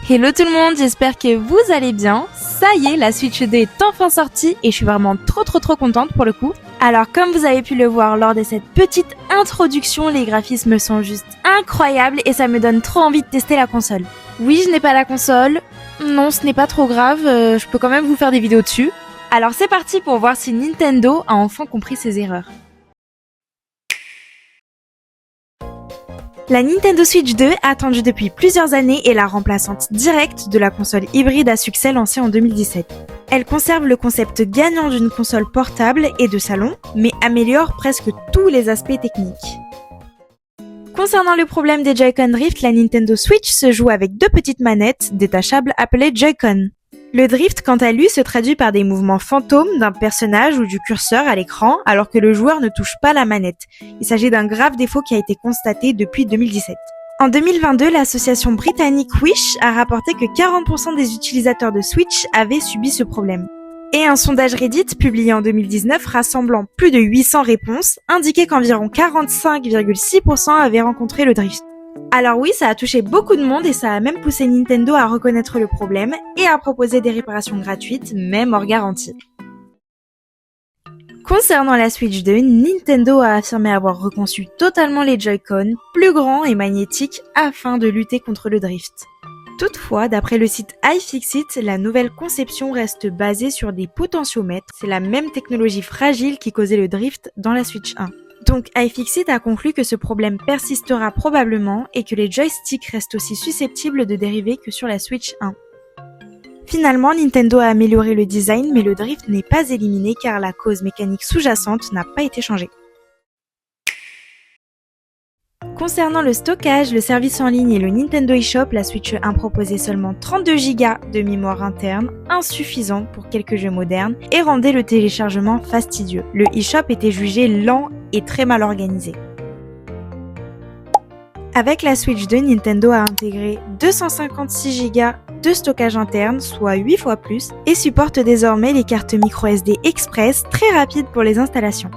Hello tout le monde, j'espère que vous allez bien. Ça y est, la Switch 2 est enfin sortie et je suis vraiment trop contente pour le coup. Alors comme vous avez pu le voir lors de cette petite introduction, les graphismes sont juste incroyables et ça me donne trop envie de tester la console. Oui, je n'ai pas la console. Non, ce n'est pas trop grave, je peux quand même vous faire des vidéos dessus. Alors c'est parti pour voir si Nintendo a enfin compris ses erreurs. La Nintendo Switch 2, attendue depuis plusieurs années, est la remplaçante directe de la console hybride à succès lancée en 2017. Elle conserve le concept gagnant d'une console portable et de salon, mais améliore presque tous les aspects techniques. Concernant le problème des Joy-Con Drift, la Nintendo Switch se joue avec deux petites manettes détachables appelées Joy-Con. Le drift, quant à lui, se traduit par des mouvements fantômes d'un personnage ou du curseur à l'écran, alors que le joueur ne touche pas la manette. Il s'agit d'un grave défaut qui a été constaté depuis 2017. En 2022, l'association britannique Wish a rapporté que 40% des utilisateurs de Switch avaient subi ce problème. Et un sondage Reddit publié en 2019 rassemblant plus de 800 réponses indiquait qu'environ 45,6% avaient rencontré le drift. Alors oui, ça a touché beaucoup de monde et ça a même poussé Nintendo à reconnaître le problème et à proposer des réparations gratuites, même hors garantie. Concernant la Switch 2, Nintendo a affirmé avoir reconçu totalement les Joy-Con, plus grands et magnétiques, afin de lutter contre le drift. Toutefois, d'après le site iFixit, la nouvelle conception reste basée sur des potentiomètres. C'est la même technologie fragile qui causait le drift dans la Switch 1. Donc iFixit a conclu que ce problème persistera probablement et que les joysticks restent aussi susceptibles de dériver que sur la Switch 1. Finalement, Nintendo a amélioré le design, mais le drift n'est pas éliminé car la cause mécanique sous-jacente n'a pas été changée. Concernant le stockage, le service en ligne et le Nintendo eShop, la Switch 1 proposait seulement 32 Go de mémoire interne, insuffisant pour quelques jeux modernes, et rendait le téléchargement fastidieux. Le eShop était jugé lent et très mal organisé. Avec la Switch 2, Nintendo a intégré 256 Go de stockage interne, soit 8 fois plus, et supporte désormais les cartes microSD Express très rapides pour les installations.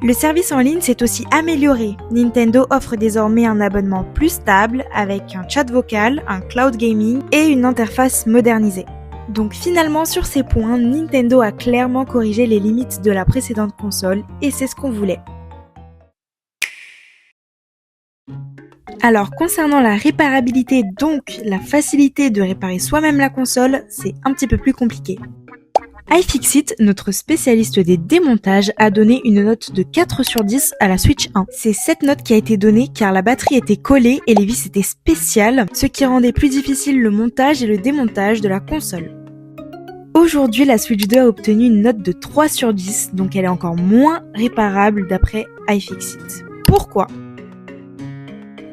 Le service en ligne s'est aussi amélioré. Nintendo offre désormais un abonnement plus stable avec un chat vocal, un cloud gaming et une interface modernisée. Donc finalement sur ces points, Nintendo a clairement corrigé les limites de la précédente console et c'est ce qu'on voulait. Alors concernant la réparabilité, donc la facilité de réparer soi-même la console, c'est un petit peu plus compliqué. iFixit, notre spécialiste des démontages, a donné une note de 4 sur 10 à la Switch 1. C'est cette note qui a été donnée car la batterie était collée et les vis étaient spéciales, ce qui rendait plus difficile le montage et le démontage de la console. Aujourd'hui, la Switch 2 a obtenu une note de 3 sur 10, donc elle est encore moins réparable d'après iFixit. Pourquoi ?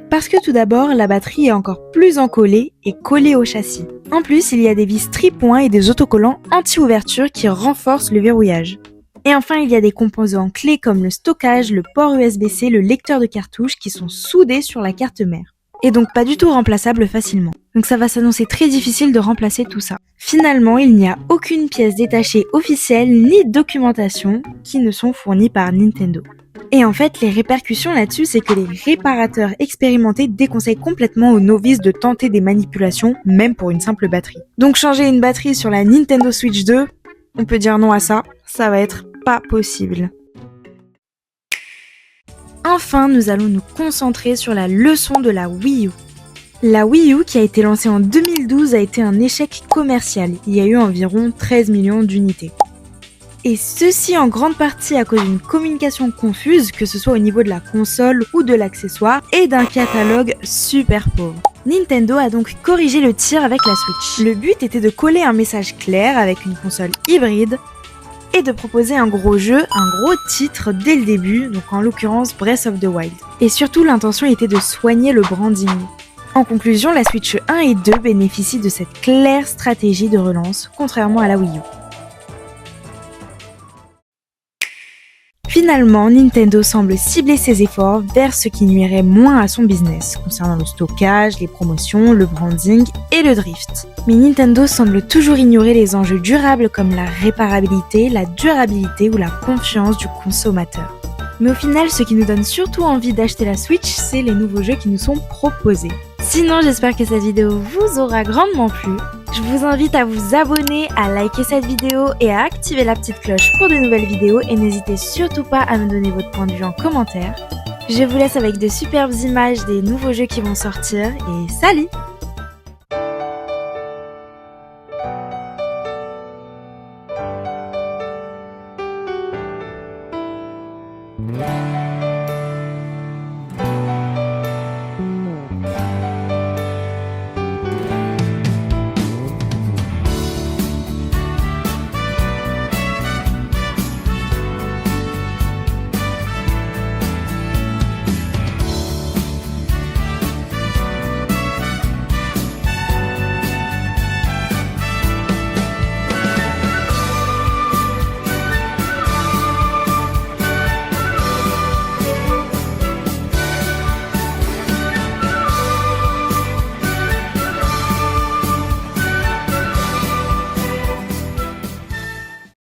Parce que tout d'abord, la batterie est encore plus encollée et collée au châssis. En plus, il y a des vis tripoints et des autocollants anti-ouverture qui renforcent le verrouillage. Et enfin, il y a des composants clés comme le stockage, le port USB-C, le lecteur de cartouches qui sont soudés sur la carte mère. Et donc pas du tout remplaçables facilement. Donc ça va s'annoncer très difficile de remplacer tout ça. Finalement, il n'y a aucune pièce détachée officielle ni documentation qui ne sont fournies par Nintendo. Et en fait, les répercussions là-dessus, c'est que les réparateurs expérimentés déconseillent complètement aux novices de tenter des manipulations, même pour une simple batterie. Donc changer une batterie sur la Nintendo Switch 2, on peut dire non à ça, ça va être pas possible. Enfin, nous allons nous concentrer sur la leçon de la Wii U. La Wii U, qui a été lancée en 2012, a été un échec commercial. Il y a eu environ 13 millions d'unités. Et ceci en grande partie à cause d'une communication confuse, que ce soit au niveau de la console ou de l'accessoire, et d'un catalogue super pauvre. Nintendo a donc corrigé le tir avec la Switch. Le but était de coller un message clair avec une console hybride et de proposer un gros jeu, un gros titre dès le début, donc en l'occurrence Breath of the Wild. Et surtout, l'intention était de soigner le branding. En conclusion, la Switch 1 et 2 bénéficient de cette claire stratégie de relance, contrairement à la Wii U. Finalement, Nintendo semble cibler ses efforts vers ce qui nuirait moins à son business, concernant le stockage, les promotions, le branding et le drift. Mais Nintendo semble toujours ignorer les enjeux durables comme la réparabilité, la durabilité ou la confiance du consommateur. Mais au final, ce qui nous donne surtout envie d'acheter la Switch, c'est les nouveaux jeux qui nous sont proposés. Sinon, j'espère que cette vidéo vous aura grandement plu. Je vous invite à vous abonner, à liker cette vidéo et à activer la petite cloche pour de nouvelles vidéos et n'hésitez surtout pas à me donner votre point de vue en commentaire. Je vous laisse avec de superbes images des nouveaux jeux qui vont sortir et salut!